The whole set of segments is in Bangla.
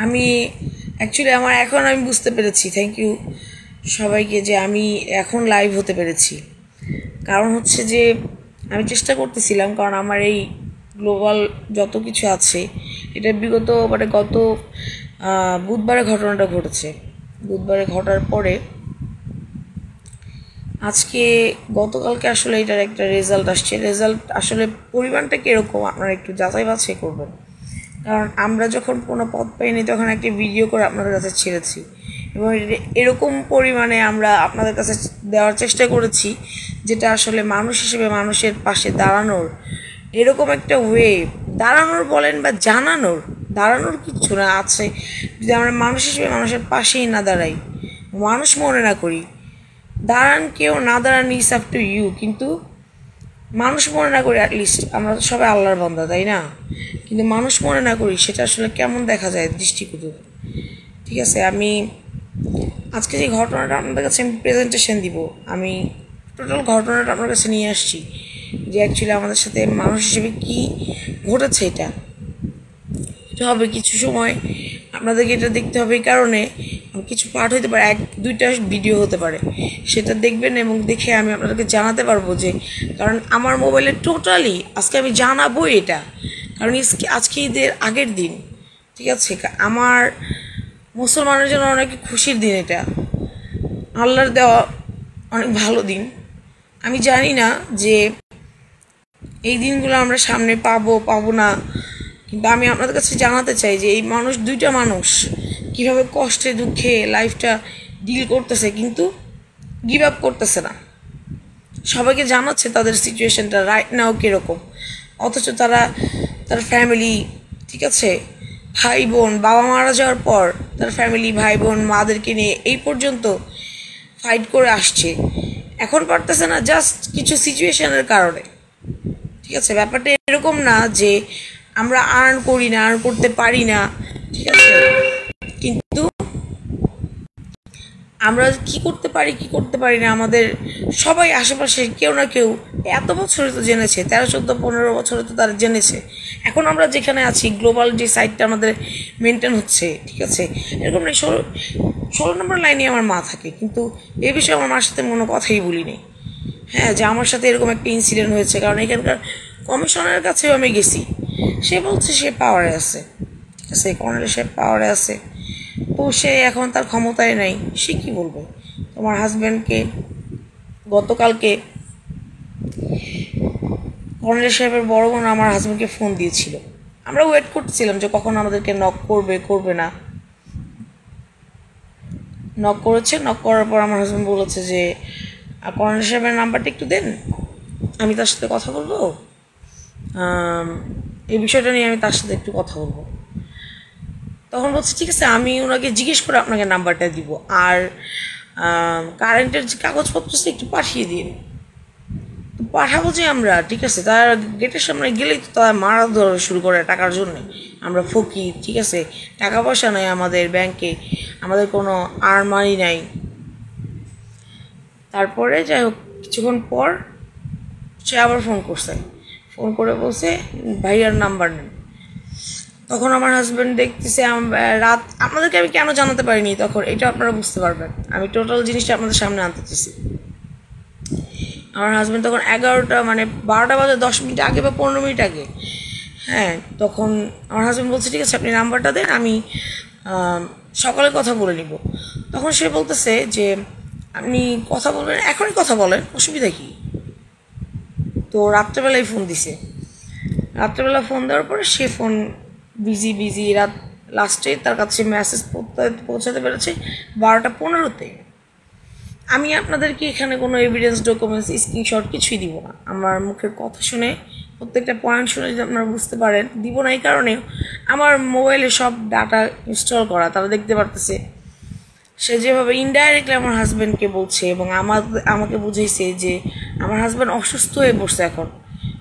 আমি অ্যাকচুয়ালি আমি বুঝতে পেরেছি, থ্যাংক ইউ সবাইকে, যে আমি এখন লাইভ হতে পেরেছি। কারণ হচ্ছে যে আমি চেষ্টা করতেছিলাম, কারণ আমার এই গ্লোবাল যত কিছু আছে এটা বিগত গত বুধবারে ঘটনাটা ঘটেছে। বুধবারে ঘটার পরে আজকে গতকালকে আসলে এটার একটা রেজাল্ট আসছে। রেজাল্ট আসলে পরিমাণটা কীরকম আপনারা একটু যাচাই বাছাই করবেন। কারণ আমরা যখন কোনো পথ পাইনি তখন একটি ভিডিও করে আপনাদের কাছে ছেড়েছি, এবং এরকম পরিমাণে আমরা আপনাদের কাছে দেওয়ার চেষ্টা করেছি যেটা আসলে মানুষ হিসেবে মানুষের পাশে দাঁড়ানোর এরকম একটা ওয়ে, দাঁড়ানোর বলেন বা দাঁড়ানোর কিচ্ছু না আছে। যদি আমরা মানুষ হিসেবে মানুষের পাশেই না দাঁড়াই, মানুষ মনে না করি, দাঁড়ান কেউ না দাঁড়ান ইজ আপ টু ইউ, কিন্তু মানুষ মনে না করি, অ্যাটলিস্ট আমরা তো সবাই আল্লাহর বান্দা, তাই না? কিন্তু মানুষ মনে না করি, সেটা আসলে কেমন দেখা যায় দৃষ্টিকটু। ঠিক আছে, আমি আজকে যে ঘটনাটা আপনাদের কাছে আমি প্রেজেন্টেশন দিব, আমি টোটাল ঘটনাটা আপনার কাছে নিয়ে আসছি যে অ্যাকচুয়ালি আমাদের সাথে মানুষ হিসেবে কী ঘটেছে। এটা হবে কিছু সময় আপনাদেরকে এটা দেখতে হবে, এই কারণে কিছু পার্ট হতে পারে, 1-2টা ভিডিও হতে পারে, সেটা দেখবেন এবং দেখে আমি আপনাদেরকে জানাতে পারবো যে, কারণ আমার মোবাইলে টোটালি আজকে আমি জানাবো এটা, কারণ আজকে ঈদের আগের দিন। ঠিক আছে, আমার মুসলমানের জন্য অনেক খুশির দিন, এটা আল্লাহর দেওয়া অনেক ভালো দিন। আমি জানি না যে এই দিনগুলো আমরা সামনে পাবো না, কিন্তু আমি আপনাদের কাছে জানাতে চাই যে এই দুইটা মানুষ কীভাবে কষ্টে দুঃখে লাইফটা ডিল করতেছে, কিন্তু গিভ আপ করতেছে না। সবাইকে জানাচ্ছে তাদের সিচুয়েশনটা রাইট নাও কীরকম, অথচ তার ফ্যামিলি, ঠিক আছে, ভাই বোন, বাবা মারা যাওয়ার পর তার ফ্যামিলি, ভাই বোন, মাদেরকে নিয়ে এই পর্যন্ত ফাইট করে আসছে। এখন পারতেছে না জাস্ট কিছু সিচুয়েশনের কারণে। ঠিক আছে, ব্যাপারটা এরকম না যে আমরা আর্ন করি না, আর্ন করতে পারি না, ঠিক আছে, কিন্তু আমরা কি করতে পারি না, আমাদের সবাই আশেপাশে কেউ না কেউ এত বছরে তো জেনেছে, 13-14-15 বছরে তো তারা জেনেছে। এখন আমরা যেখানে আছি, গ্লোবাল যে সাইটটা আমাদের মেনটেন হচ্ছে, ঠিক আছে, এরকম 16 নম্বর লাইনে আমার মা থাকে, কিন্তু এই বিষয়ে আমার মার সাথে কোনো কথাই বলিনি। হ্যাঁ, যে আমার সাথে এরকম একটা ইনসিডেন্ট হয়েছে, কারণ এখানকার কমিশনারের কাছেও আমি গেছি, সে বলছে সে পাওয়ারে আছে, ঠিক আছে, কর্নেল সে পাওয়ারে আছে, তো সে এখন তার ক্ষমতায় নাই, সে কি বলবে। তোমার হাজব্যান্ডকে গতকালকে কর্নেল সাহেবের বড় বোন আমার হাজব্যান্ডকে ফোন দিয়েছিল, আমরা ওয়েট করতেছিলাম যে কখন আমাদেরকে নক করবে না। নক করার পর আমার হাজব্যান্ড বলেছে যে কর্নেল সাহেবের নাম্বারটা একটু দেন, আমি তার সাথে কথা বলবো, এই বিষয়টা নিয়ে আমি তার সাথে একটু কথা বলবো। তখন বলছে ঠিক আছে, আমি ওনাকে জিজ্ঞেস করে আপনাকে নাম্বারটা দিব, আর কারেন্টের যে কাগজপত্র একটু পাঠিয়ে দিন। পাঠাবো যে আমরা, ঠিক আছে, তার গেটের সামনে গেলেই তো তারা মারা ধরা শুরু করে টাকার জন্য। আমরা ফকির, ঠিক আছে, টাকা পয়সা নাই আমাদের ব্যাংকে, আমাদের কোনো মানি নাই। তারপরে যাই হোক, কিছুক্ষণ পর সে আবার ফোন করে বলছে ভাইয়ার নাম্বার নেন। তখন আমার হাজব্যান্ড দেখতেছে রাত, আপনাদেরকে আমি কেন জানাতে পারিনি তখন, এটা আপনারা বুঝতে পারবেন। আমি টোটাল জিনিসটা আপনাদের সামনে আনতে চেয়েছি। আমার হাজব্যান্ড তখন 12টা বাজে 10 মিনিট আগে বা 15 মিনিট আগে, হ্যাঁ, তখন আমার হাজব্যান্ড বলছে ঠিক আছে আপনি নাম্বারটা দেন, আমি সকালে কথা বলে নিব। তখন সে বলতেছে যে আপনি কথা বলবেন, এখনই কথা বলেন, অসুবিধা কি। তো রাত্রেবেলায় ফোন দিছে, রাত্রেবেলা ফোন দেওয়ার পরে সে ফোন বিজি রাত লাস্টে তার কাছে মেসেজ পৌঁছাতে পেরেছে 12টা 15-তে। আমি আপনাদেরকে এখানে কোনো এভিডেন্স, ডকুমেন্টস, স্ক্রিনশট কিছুই দিব না। আমার মুখের কথা শুনে, প্রত্যেকটা পয়েন্ট শুনে যদি আপনারা বুঝতে পারেন, দিব না। এই কারণে আমার মোবাইলে সব ডাটা ইনস্টল করা, তারা দেখতে পারতেছে সে যেভাবে ইনডাইরেক্টলি আমার হাজব্যান্ডকে বলছে এবং আমাকে বুঝাইছে যে আমার হাজব্যান্ড অসুস্থ হয়ে পড়ছে। এখন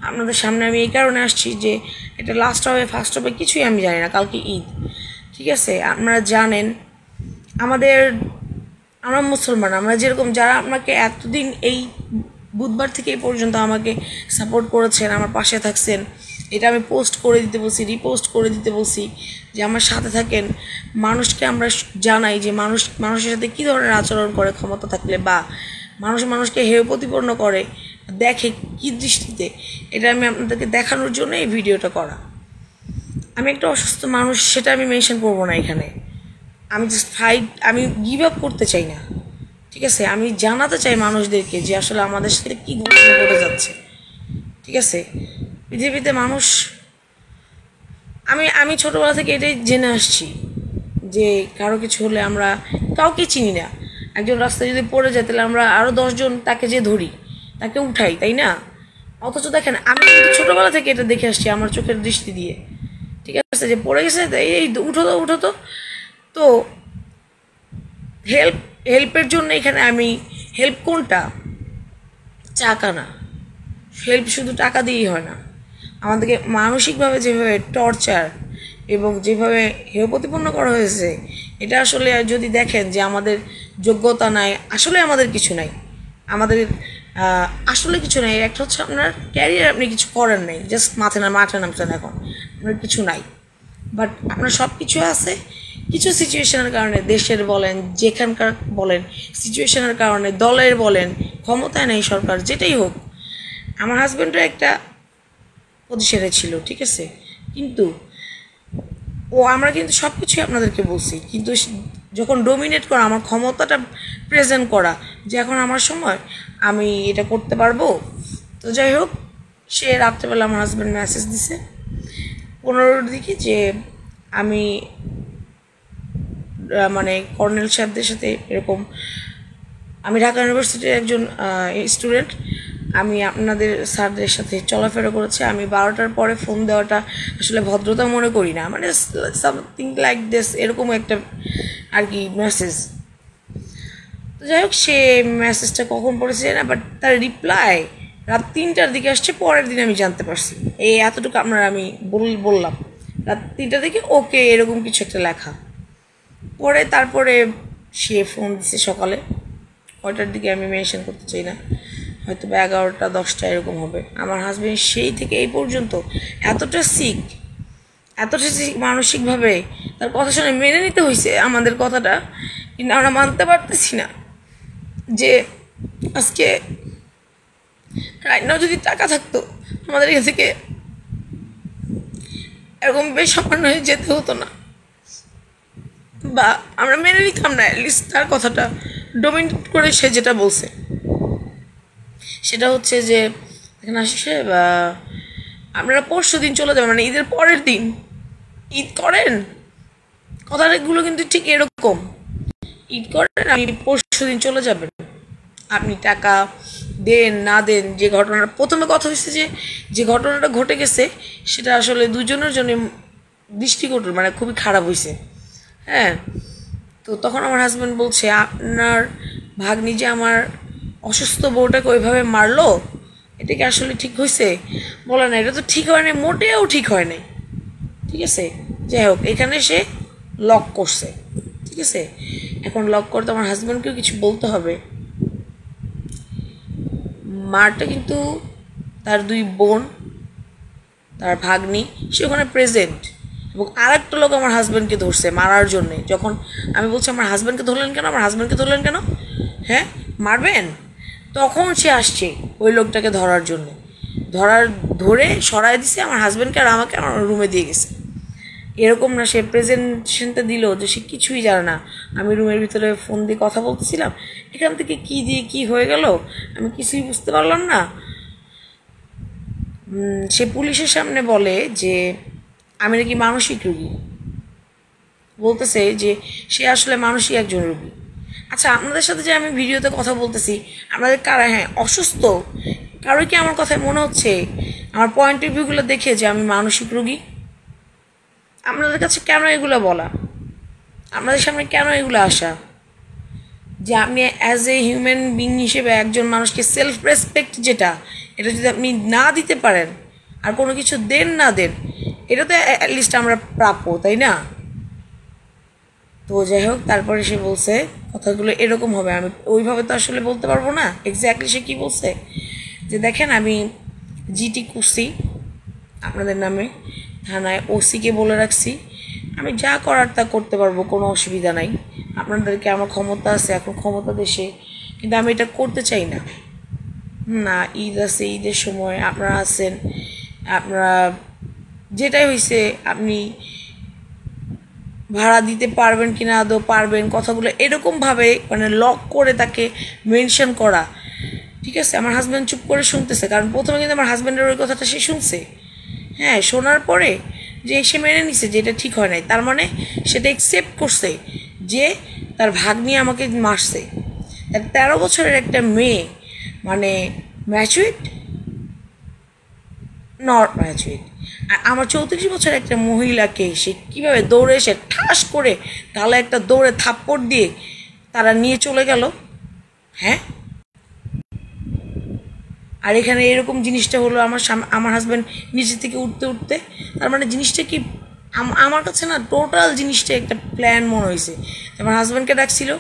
আপনাদের সামনে আমি এই কারণে আসছি যে এটা লাস্ট হবে ফার্স্ট হবে কিছুই আমি জানি না, কালকে ঈদ, ঠিক আছে। আপনারা জানেন আমরা মুসলমান, আমরা যেরকম যারা আপনাকে এতদিন এই বুধবার থেকে এই পর্যন্ত আমাকে সাপোর্ট করেছেন, আমার পাশে থাকছেন, এটা আমি পোস্ট করে দিতে বলছি, রিপোস্ট করে দিতে বলছি যে আমার সাথে থাকেন, মানুষকে আমরা জানাই যে মানুষের সাথে কী ধরনের আচরণ করে ক্ষমতা থাকলে, বা মানুষকে হেয় প্রতিপন্ন করে দেখে কী দৃষ্টিতে, এটা আমি আপনাদেরকে দেখানোর জন্য এই ভিডিওটা করা। আমি একটা অসুস্থ মানুষ, সেটা আমি মেনশন করবো না এখানে। আমি জাস্ট আমি গিভ আপ করতে চাই না, ঠিক আছে? আমি জানাতে চাই মানুষদেরকে যে আসলে আমাদের সাথে কী ঘটনা ঘটে যাচ্ছে, ঠিক আছে? পৃথিবীতে মানুষ, আমি ছোটোবেলা থেকে এটাই জেনে আসছি যে কারো কিছু হলে আমরা কাউকে চিনি না, একজন রাস্তায় যদি পড়ে যায় তাহলে আমরা আরও 10 জন তাকে যে ধরি, তাকে উঠাই, তাই না? অথচ দেখেন, আমি কিন্তু ছোটোবেলা থেকে এটা দেখে আসছি আমার চোখের দৃষ্টি দিয়ে, ঠিক আছে? যে পড়ে গেছে, এই উঠো তো। তো হেল্পের জন্য এখানে আমি হেল্প কোনটা? টাকা না, হেল্প শুধু টাকা দিয়েই হয় না। আমাদেরকে মানসিকভাবে যেভাবে টর্চার এবং যেভাবে হেয় প্রতিপন্ন করা হয়েছে, এটা আসলে যদি দেখেন যে আমাদের যোগ্যতা নাই, আসলে আমাদের কিছু নাই, আমাদের আসলে কিছু নাই। একটা হচ্ছে আপনার ক্যারিয়ার, আপনি কিছু করেন নাই, জাস্ট মাঠে নামছেন, এখন আপনার কিছু নাই, বাট আপনার সব কিছু আছে। কিছু সিচুয়েশনের কারণে, দেশের বলেন, যেখানকার বলেন, সিচুয়েশনের কারণে, দলের বলেন, ক্ষমতায় নেই সরকার, যেটাই হোক। আমার হাজব্যান্ডও একটা পজিশনে ছিল, ঠিক আছে, কিন্তু আমরা কিন্তু সব কিছুই আপনাদেরকে বলছি, কিন্তু যখন ডোমিনেট করা, আমার ক্ষমতাটা প্রেজেন্ট করা যে এখন আমার সময়, আমি এটা করতে পারবো। তো যাই হোক, সে রাত্রেবেলা আমার হাজব্যান্ড মেসেজ দিছে 15টার দিকে যে আমি মানে কর্নেল সাহেবদের সাথে এরকম, আমি ঢাকা ইউনিভার্সিটির একজন স্টুডেন্ট, আমি আপনাদের স্যারদের সাথে চলাফেরা করেছি, আমি 12টার পরে ফোন দেওয়াটা আসলে ভদ্রতা মনে করি না, মানে সামথিং লাইক দিস, এরকম একটা আর কি মেসেজ। তো যাই হোক, সে মেসেজটা কখন পড়েছে না, বাট তার রিপ্লাই রাত 3টার দিকে আসছে। পরের দিন আমি জানতে পারছি, এই এতটুকু আপনার আমি বললাম, রাত 3টার দিকে ওকে এরকম কিছু একটা লেখা। তারপরে সে ফোন দিছে সকালে কয়টার দিকে আমি মেনশন করতে চাই না, হয়তো 11টা 10টা এরকম হবে। আমার হাজব্যান্ড সেই থেকে এই পর্যন্ত এতটা সিক মানসিকভাবে, তার কথা শুনে মেনে নিতে হয়েছে আমাদের কথাটা, কিন্তু আমরা মানতে পারতেছি না যে আজকে রাইট নাও যদি টাকা থাকতো, আমাদের এখান থেকে এরকম বেসামান্য হয়ে যেতে হতো না, বা আমরা মেনে নিতাম না অ্যাটলিস্ট তার কথাটা ডোমিনেট করে। সে যেটা বলছে সেটা হচ্ছে যে এখানে আসছে, বা আপনারা 5 দিন চলে যাবেন, মানে ঈদের পরের দিন ঈদ করেন, কথাগুলো কিন্তু ঠিক এরকম, ঈদ করেন, আপনি 5 দিন চলে যাবেন, আপনি টাকা দেন না দেন। যে ঘটনাটা প্রথমে কথা হয়েছে, যে ঘটনাটা ঘটে গেছে, সেটা আসলে দুজনের জন্য দৃষ্টিকটু, মানে খুবই খারাপ হয়েছে, হ্যাঁ। তো তখন আমার হাজব্যান্ড বলছে, আপনার ভাগ্নি যে আমার অসুস্থ বউটাকে ওইভাবে মারলো, এটা কি আসলে ঠিক হয়েছে? বলে না, এটা তো ঠিক হয় নাই, মোটেও ঠিক হয় নাই, ঠিক আছে? যাই হোক, এখানে সে লক করছে, ঠিক আছে? এখন লক করতে আমার হাজব্যান্ডকেও কিছু বলতে হবে। মারটা কিন্তু তার 2 বোন, তার ভাগ্নি, সে ওখানে প্রেজেন্ট, এবং আর একটা লোক আমার হাজব্যান্ডকে ধরছে মারার জন্যে। যখন আমি বলছি আমার হাজব্যান্ডকে ধরলেন কেন, হ্যাঁ মারবেন, তখন সে আসছে ওই লোকটাকে ধরার জন্যে, ধরে সরাই দিছে আমার হাজব্যান্ডকে, আর আমাকে আমার রুমে দিয়ে গেছে। এরকম না, সে প্রেজেন্টেশনটা দিল যে সে কিছুই জানে না। আমি রুমের ভিতরে ফোন দিয়ে কথা বলতেছিলাম, এখান থেকে কী দিয়ে কী হয়ে গেল আমি কিছুই বুঝতে পারলাম না। সে পুলিশের সামনে বলে যে আমি নাকি মানসিক রোগী, বলতেছে যে সে আসলে মানসিক একজন রোগী। আচ্ছা, আপনাদের সাথে যে আমি ভিডিওতে কথা বলতেছি, আপনাদের কারা অসুস্থ? কারো কি আমার কথায় মনে হচ্ছে, আমার পয়েন্ট অফ ভিউগুলো দেখে, যে আমি মানসিক রোগী? আপনাদের কাছে কেন এগুলো বলা, আপনাদের সামনে কেন এগুলো আসা, যে আপনি অ্যাজ এ হিউম্যান বিং হিসেবে একজন মানুষকে সেলফ রেসপেক্ট, যেটা এটা যদি আপনি না দিতে পারেন, আর কোনো কিছু দেন না দেন, এটা তো অ্যাটলিস্ট আমরা প্রাপ্য, তাই না? তো যাই হোক, তারপরে সে বলছে কথাগুলো এরকম হবে, আমি ওইভাবে তো আসলে বলতে পারবো না এক্স্যাক্টলি সে কী বলছে, যে দেখেন আমি জিটি করছি, আপনাদের নামে থানায় ওসিকে বলে রাখছি, আমি যা করার তা করতে পারবো, কোনো অসুবিধা নাই। আপনাদেরকে আমার ক্ষমতা আছে, এখন ক্ষমতা দেশে, কিন্তু আমি এটা করতে চাই না। না, ঈদ আছে, ঈদের সময় আপনারা আছেন, আপনারা যেটাই হয়েছে আপনি ভাড়া দিতে পারবেন কিনা, আদৌ পারবেন, কথাগুলো এরকমভাবে মানে লক করে তাকে মেনশন করা, ঠিক আছে। আমার হাজব্যান্ড চুপ করে শুনতেছে, কারণ প্রথমে কিন্তু আমার হাজব্যান্ডের ওই কথাটা সে শুনছে, হ্যাঁ, শোনার পরে যে সে মেনে নিছে যে এটা ঠিক হয় নাই, তার মানে সেটা একসেপ্ট করছে যে তার ভাগ্নি আমাকে মারছে। তার 13 বছরের একটা মেয়ে, মানে ম্যাচুইড নট ম্যাচুইড, আর আমার 34 বছর একটা মহিলাকে সে কীভাবে দৌড়ে এসে ঠাস করে গালে একটা দৌড়ে থাপ্পড় দিয়ে তারা নিয়ে চলে গেল। হ্যাঁ, আর এখানে এরকম জিনিসটা হলো আমার হাজব্যান্ড নিচে থেকে উঠতে উঠতে, তার মানে জিনিসটা কি আমার কাছে না টোটাল জিনিসটা একটা প্ল্যান মনে হয়েছে। আমার হাজব্যান্ডকে ডাকছিল,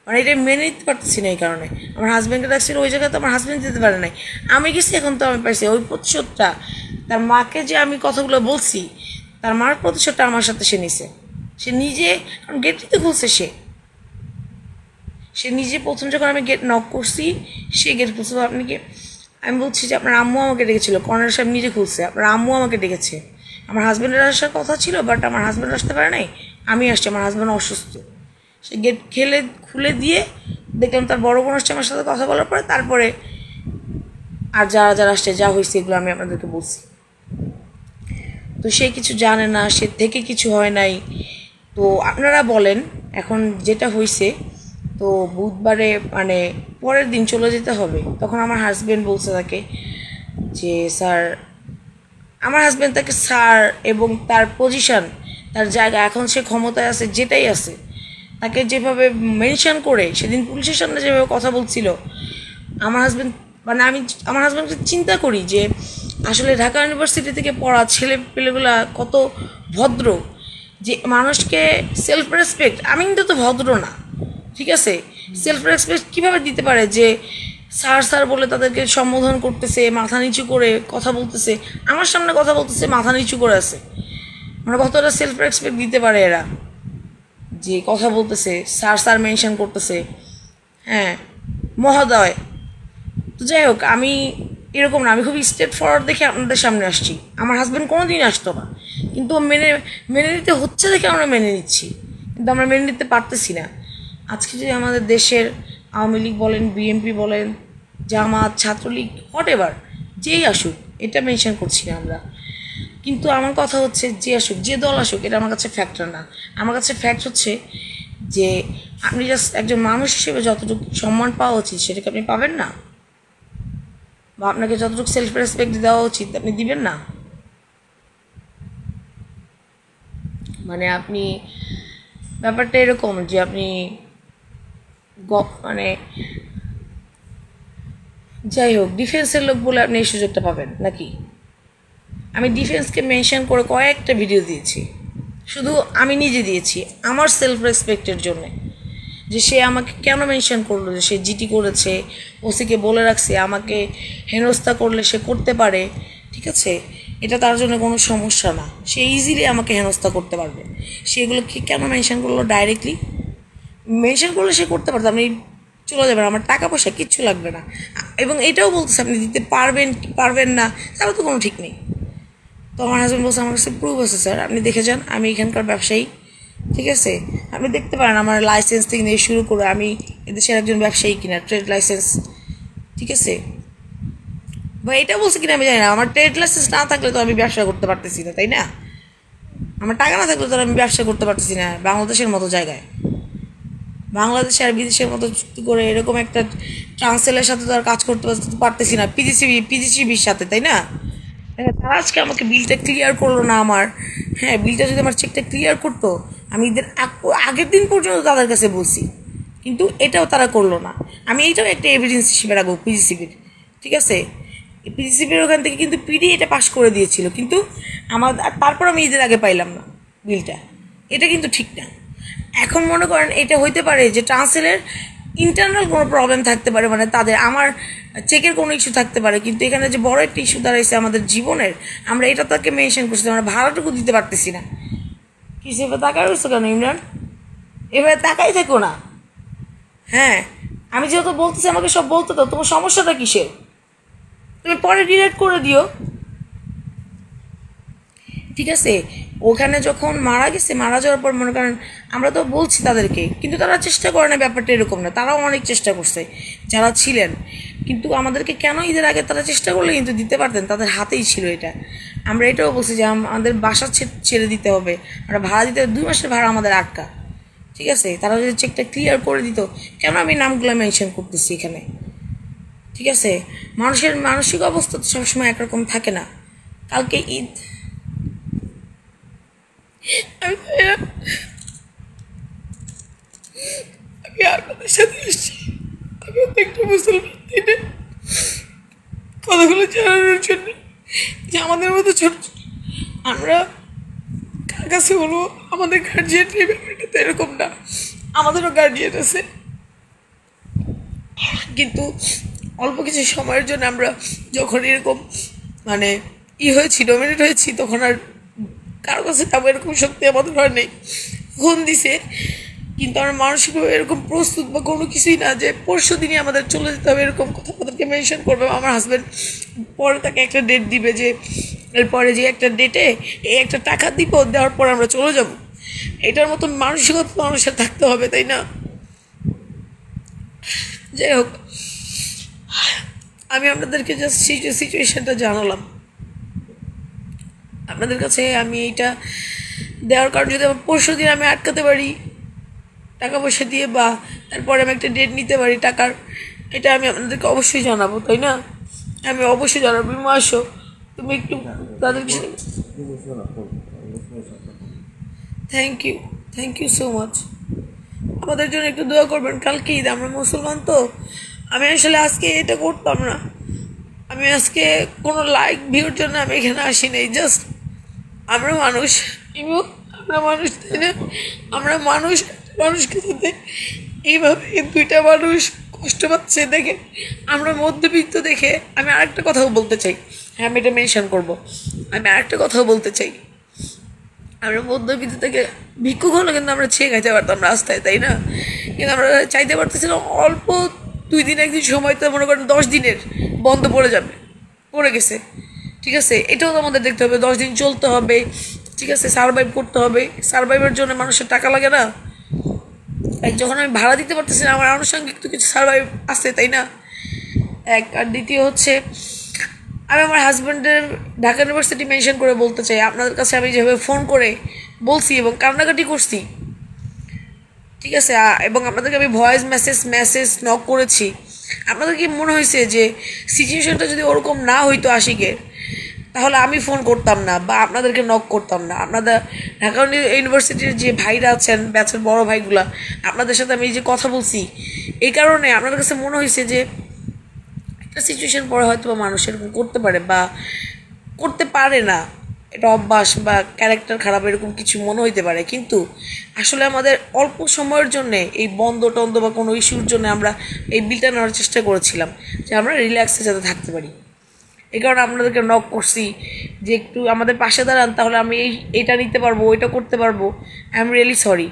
মানে এটা মেনে নিতে পারতেছি না, এই কারণে আমার হাজব্যান্ডকে ডাকছিল ওই জায়গায়, তো আমার হাজব্যান্ড দিতে পারে নাই, আমি গেছি, এখন তো আমি পাইছি ওই প্রতিশোধটা। তার মাকে যে আমি কথাগুলো বলছি, তার মার প্রতিশোধটা আমার সাথে সে নিছে। সে নিজে, কারণ গেট দিতে খুলছে সে নিজে, প্রথম যখন আমি গেট নক করছি সে গেট খুলছে। আপনি কি, আমি বলছি যে আপনার আম্মু আমাকে ডেকেছিল, কর্নার সাহেব নিজে খুলছে, আপনার আম্মু আমাকে ডেকেছে। আমার হাজব্যান্ডের আসার কথা ছিল, বাট আমার হাজব্যান্ড আসতে পারে নাই, আমি আসছি, আমার হাজব্যান্ড অসুস্থ। সে গেট খুলে দিয়ে দেখলাম তার বড় বোন আসছে আমার সাথে কথা বলার পরে, তারপরে আর যারা যারা আসছে যা হয়েছে এগুলো আমি আপনাদেরকে বলছি। তো সে কিছু জানে না, সে থেকে কিছু হয় নাই। তো আপনারা বলেন এখন যেটা হয়েছে, তো বুধবারে মানে পরের দিন চলে যেতে হবে। তখন আমার হাজব্যান্ড বলছে তাকে যে স্যার, আমার হাজব্যান্ড তাকে স্যার, এবং তার পজিশন, তার জায়গা, এখন সে ক্ষমতায় আছে, যেটাই আছে, তাকে যেভাবে মেনশন করে সেদিন পুলিশের সামনে যেভাবে কথা বলছিল, আমার হাজব্যান্ড, মানে আমি আমার হাজব্যান্ডকে চিন্তা করি যে আসলে ঢাকা ইউনিভার্সিটি থেকে পড়া ছেলে পেলেগুলা কত ভদ্র, যে মানুষকে সেলফ রেসপেক্ট, আমি কিন্তু তো ভদ্র না, ঠিক আছে, সেলফ রেসপেক্ট কীভাবে দিতে পারে যে স্যার স্যার বলে তাদেরকে সম্বোধন করতেছে, মাথা নিচু করে কথা বলতেছে, আমার সামনে কথা বলতেছে মাথা নিচু করে আছে, মানে কতটা সেলফ রেসপেক্ট দিতে পারে এরা, যে কথা বলতেছে স্যার স্যার মেনশন করতেছে, হ্যাঁ মহোদয়। তো যাই হোক, আমি এরকম না, আমি খুবই স্ট্রেট ফরওয়ার্ড দেখে আপনাদের সামনে আসছি। আমার হাজব্যান্ড কোনো দিন আসতো না, কিন্তু মেনে নিতে হচ্ছে দেখে আমরা মেনে নিচ্ছি, কিন্তু আমরা মেনে নিতে পারতেছি না। আজকে যদি আমাদের দেশের আওয়ামী লীগ বলেন, বিএনপি বলেন, জামাত, ছাত্রলীগ, হোয়াট এভার যেই আসুক, এটা মেনশন করছি না আমরা, কিন্তু আমার কথা হচ্ছে যে আসুক, যে দল আসুক, এটা আমার কাছে ফ্যাক্টর না। আমার কাছে ফ্যাক্ট হচ্ছে যে আপনি জাস্ট একজন মানুষ হিসেবে যতটুকু সম্মান পাওয়া উচিত সেটাকে আপনি পাবেন না, বা আপনাকে যতটুকু সেলফ রেসপেক্ট দেওয়া উচিত আপনি দিবেন না। মানে আপনি, ব্যাপারটা এরকম যে আপনি মানে যাই হোক, ডিফেন্সের লোক বলে আপনি এই সুযোগটা পাবেন নাকি? আমি ডিফেন্সকে মেনশন করে কয়েকটা ভিডিও দিয়েছি, শুধু আমি নিজে দিয়েছি আমার সেলফ রেসপেক্টের জন্যে, যে সে আমাকে কেন মেনশন করলো, যে সে জিটি করেছে, ওসিকে বলে রাখছে আমাকে হেনস্থা করলে সে করতে পারে, ঠিক আছে, এটা তার জন্য কোনো সমস্যা না, সে ইজিলি আমাকে হেনস্থা করতে পারবে। সেগুলোকে কেন মেনশন করলো? ডাইরেক্টলি মেনশন করলে সে করতে পারতো, আপনি চলে যাবেন, আমার টাকা পয়সা কিচ্ছু লাগবে না, এবং এটাও বলতেছে আপনি দিতে পারবেন কি পারবেন না, তাহলে তো কোনো ঠিক নেই। তো আমার হাজব্যান্ড বলছে আমার কাছে প্রুফ আছে স্যার, আপনি দেখে যান, আমি এখানকার ব্যবসায়ী, ঠিক আছে, আপনি দেখতে পারেন আমার লাইসেন্স থেকে নিয়ে শুরু করে আমি এদেশের একজন ব্যবসায়ী কিনা, ট্রেড লাইসেন্স, ঠিক আছে, বা এটা বলছে কিনা আমি জানি না, আমার ট্রেড লাইসেন্স না থাকলে তো আমি ব্যবসা করতে পারতেছি না, তাই না? আমার টাকা না থাকলে তো আমি ব্যবসা করতে পারতেছি না বাংলাদেশের মতো জায়গায়। বাংলাদেশে আর বিদেশের মতো চুক্তি করে এরকম একটা ট্রান্সেলের সাথে তো আর কাজ করতে পারতেছি না, পিজিসিবির সাথে, তাই না? তারা আজকে আমাকে বিলটা ক্লিয়ার করলো না আমার, হ্যাঁ, বিলটা যদি আমার চেকটা ক্লিয়ার করতো, আমি এদের আগের দিন পর্যন্ত তাদের কাছে বলছি, কিন্তু এটাও তারা করলো না। আমি এইটাও একটা এভিডেন্স হিসেবে রাখবো পিজিসিবির, ঠিক আছে, পিজিসিবির ওখান থেকে কিন্তু পিডি এটা পাস করে দিয়েছিল, কিন্তু আমার তারপর আমি ঈদের আগে পাইলাম না বিলটা, এটা কিন্তু ঠিক না। এখন মনে করেন এটা হইতে পারে যে ট্রান্সেলের ইন্টারনাল কোনো প্রবলেম থাকতে পারে, মানে তাদের আমার চেকের কোনো ইস্যু থাকতে পারে, কিন্তু এখানে যে বড় একটা ইস্যু দাঁড়াইছে আমাদের জীবনের, আমরা এটা তাকে মেনশন করছি, আমরা ভাড়াটুকু দিতে পারতেছি না। কিছু এবার তাকাই রয়েছো কেন ইমরান? এভাবে তাকাই থেকো না। হ্যাঁ, আমি যেহেতু বলতেছি আমাকে সব বলতে দাও, তোমার সমস্যাটা কিসের? তুমি পরে ডিলেট করে দিও, ঠিক আছে? ওখানে যখন মারা গেছে, মারা যাওয়ার পর মনে করেন আমরা তো বলছি তাদেরকে, কিন্তু তারা চেষ্টা করে না, ব্যাপারটা এরকম না, তারাও অনেক চেষ্টা করছে যারা ছিলেন, কিন্তু আমাদেরকে কেন ঈদের আগে তারা চেষ্টা করলে কিন্তু দিতে পারতেন, তাদের হাতেই ছিল এটা। আমরা এটাও বলছি যে আমাদের বাসা ছেড়ে দিতে হবে, আমরা ভাড়া দিতে হবে, 2 মাসের ভাড়া আমাদের আটকা, ঠিক আছে? তারা যদি চেকটা ক্লিয়ার করে দিত, কেন আমি নামগুলো মেনশন করতেছি এখানে, ঠিক আছে? মানুষের মানসিক অবস্থা তো সবসময় একরকম থাকে না। কালকে ঈদ, আমি আপনাদের সাথে এসেছি, আমি একটা মুসলমান দিনে কথাগুলো জানানোর জন্য যে আমাদের মতো ছোট আমরা কার কাছে বলবো আমাদের গার্জিয়ান এই ব্যাপারটা তো এরকম না, আমাদেরও গার্জিয়ান আছে, কিন্তু অল্প কিছু সময়ের জন্য আমরা যখন এরকম মানে হয়েছি, ডমিনেট হয়েছি, তখন আর কারো কাছে যাবো এরকম শক্তি আমাদের হয় নেই। ফোন দিছে, কিন্তু আমরা মানসিকভাবে এরকম প্রস্তুত বা কোনো কিছুই না যে পরশু দিনই আমাদের চলে যেতে হবে, এরকম কথা আমাদেরকে মেনশন করবে। আমার হাজব্যান্ড পরে তাকে একটা ডেট দিবে যে এরপরে যে একটা ডেটে এই একটা টাকা দিব, দেওয়ার পর আমরা চলে যাব। এটার মতন মানসিকতা মানুষের থাকতে হবে, তাই না? যাই হোক, আমি আপনাদেরকে জাস্ট সিচুয়েশনটা জানালাম আপনাদের কাছে। আমি এইটা দেওয়ার কারণ, যদি আমার পরশু দিন আমি আটকাতে পারি টাকা পয়সা দিয়ে, বা তারপরে আমি একটা ডেট নিতে পারি টাকার, এটা আমি আপনাদেরকে অবশ্যই জানাবো, তাই না? আমি অবশ্যই জানাবো। তুমি আসো, তুমি একটু তাদেরকে, থ্যাংক ইউ সো মাচ। আমাদের জন্য একটু দোয়া করবেন, কালকে ঈদ, আমরা মুসলমান তো। আমি আসলে আজকে এটা করতাম না, আমি আজকে কোনো লাইক ভিউর জন্য আমি এখানে আসি নাই, জাস্ট আমরা মানুষ, আমরা মানুষ, তাই না? আমরা মানুষ, মানুষকে সাথে এইভাবে 2টা মানুষ কষ্ট পাচ্ছে দেখে, আমরা মধ্যবিত্ত দেখে, আমি আরেকটা কথাও বলতে চাই, হ্যাঁ আমি এটা মেনশন করবো, আমি আরেকটা কথাও বলতে চাই, আমরা মধ্যবিত্ত থেকে ভিক্ষুক হলো কিন্তু আমরা ছেয়ে খাইতে পারতাম রাস্তায়, তাই না? কিন্তু আমরা চাইতে পারতেছিলাম অল্প 2 দিন 1 দিন সময়, তো মনে করেন 10 দিনের বন্ধ পড়ে যাবে, পড়ে গেছে, ঠিক আছে? এটাও তো আমাদের দেখতে হবে, 10 দিন চলতে হবে, ঠিক আছে? সারভাইভ করতে হবে, সারভাইভের জন্য মানুষের টাকা লাগে না? যখন আমি ভাড়া দিতে পারতেছি না, আমার আনুষঙ্গিক তো কিছু সারভাইভ আছে, তাই না? এক, আর দ্বিতীয় হচ্ছে আমি আমার হাজব্যান্ডের ঢাকা ইউনিভার্সিটি মেনশন করে বলতে চাই, আপনাদের কাছে আমি যেভাবে ফোন করে বলছি এবং কান্নাকাটি করছি, ঠিক আছে? এবং আপনাদেরকে আমি ভয়েস মেসেজ নক করেছি, আপনাদের কি মনে হয়েছে যে সিচুয়েশনটা যদি ওরকম না হইতো আশিকের, তাহলে আমি ফোন করতাম না বা আপনাদেরকে নক করতাম না? আপনাদের ঢাকা ইউনিভার্সিটির যে ভাইরা আছেন, ব্যাচের বড় ভাইগুলা, আপনাদের সাথে আমি যে কথা বলছি, এই কারণে আপনাদের কাছে মনে হয়েছে যে একটা সিচুয়েশন পরে হয়তো বা মানুষ এরকম করতে পারে বা করতে পারে না, এটা অভ্যাস বা ক্যারেক্টার খারাপ, এরকম কিছু মনে হইতে পারে, কিন্তু আসলে আমাদের অল্প সময়ের জন্যে এই বন্ধ টন্ধ বা কোনো ইস্যুর জন্য আমরা এই বিলটা নেওয়ার চেষ্টা করেছিলাম যে আমরা রিল্যাক্সে যাতে থাকতে পারি। এই কারণে আপনাদেরকে নক করছি যে একটু আমাদের পাশে দাঁড়ান, তাহলে আমি এইটা নিতে পারবো, ওইটা করতে পারবো। আই এম রিয়েলি সরি,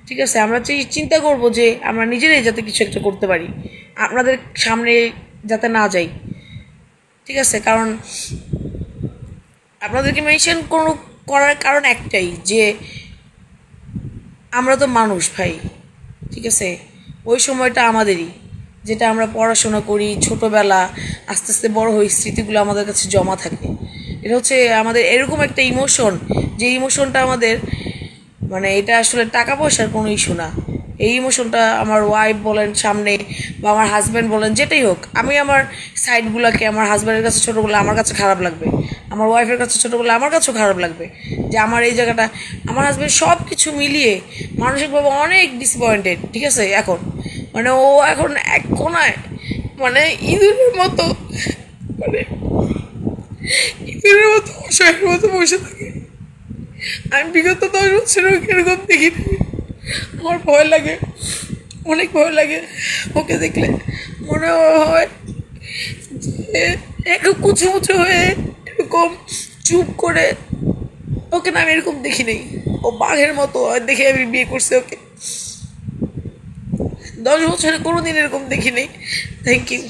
ঠিক আছে? আমরা চিন্তা করবো যে আমরা নিজেরাই যাতে কিছু একটা করতে পারি, আপনাদের সামনে যাতে না যাই, ঠিক আছে? কারণ আপনাদেরকে মেনশন করার কারণ একটাই, যে আমরা তো মানুষ ভাই, ঠিক আছে? ওই সময়টা আমাদেরই, যেটা আমরা পড়াশোনা করি ছোটোবেলা, আস্তে আস্তে বড় হই, স্মৃতিগুলো আমাদের কাছে জমা থাকে। এটা হচ্ছে আমাদের এরকম একটা ইমোশন, যে ইমোশনটা আমাদের মানে এটা আসলে টাকা পয়সার কোনো ইস্যু না। এই ইমোশনটা আমার ওয়াইফ বলেন সামনে বা আমার হাজব্যান্ড বলেন, যেটাই হোক, আমি আমার সাইডগুলোকে, আমার হাজব্যান্ডের কাছে ছোটো বলে আমার কাছে খারাপ লাগবে, আমার ওয়াইফের কাছে ছোটো বলে আমার কাছেও খারাপ লাগবে, যে আমার এই জায়গাটা, আমার হাজব্যান্ড সব কিছু মিলিয়ে মানসিকভাবে অনেক ডিসঅ্যাপয়েন্টেড, ঠিক আছে? এখন মানে ও এখন এক কোনায় মানে ইঁদুরের মতো, মানে ইঁদুরের মতো অসহায়ের মতো বসে থাকে। আমি বিগত 10 বছর এরকম দেখিনি, আমার ভয় লাগে। অনেক ভয় লাগে ওকে দেখলে। মনে হয় যে একটু কুচু মুচু হয়ে এরকম চুপ করে, ওকে না আমি এরকম দেখি নেই। ও বাঘের মতো দেখে আমি বিয়ে করছি ওকে। 10 বছরে কোনোদিন এরকম দেখি নেই। Thank you.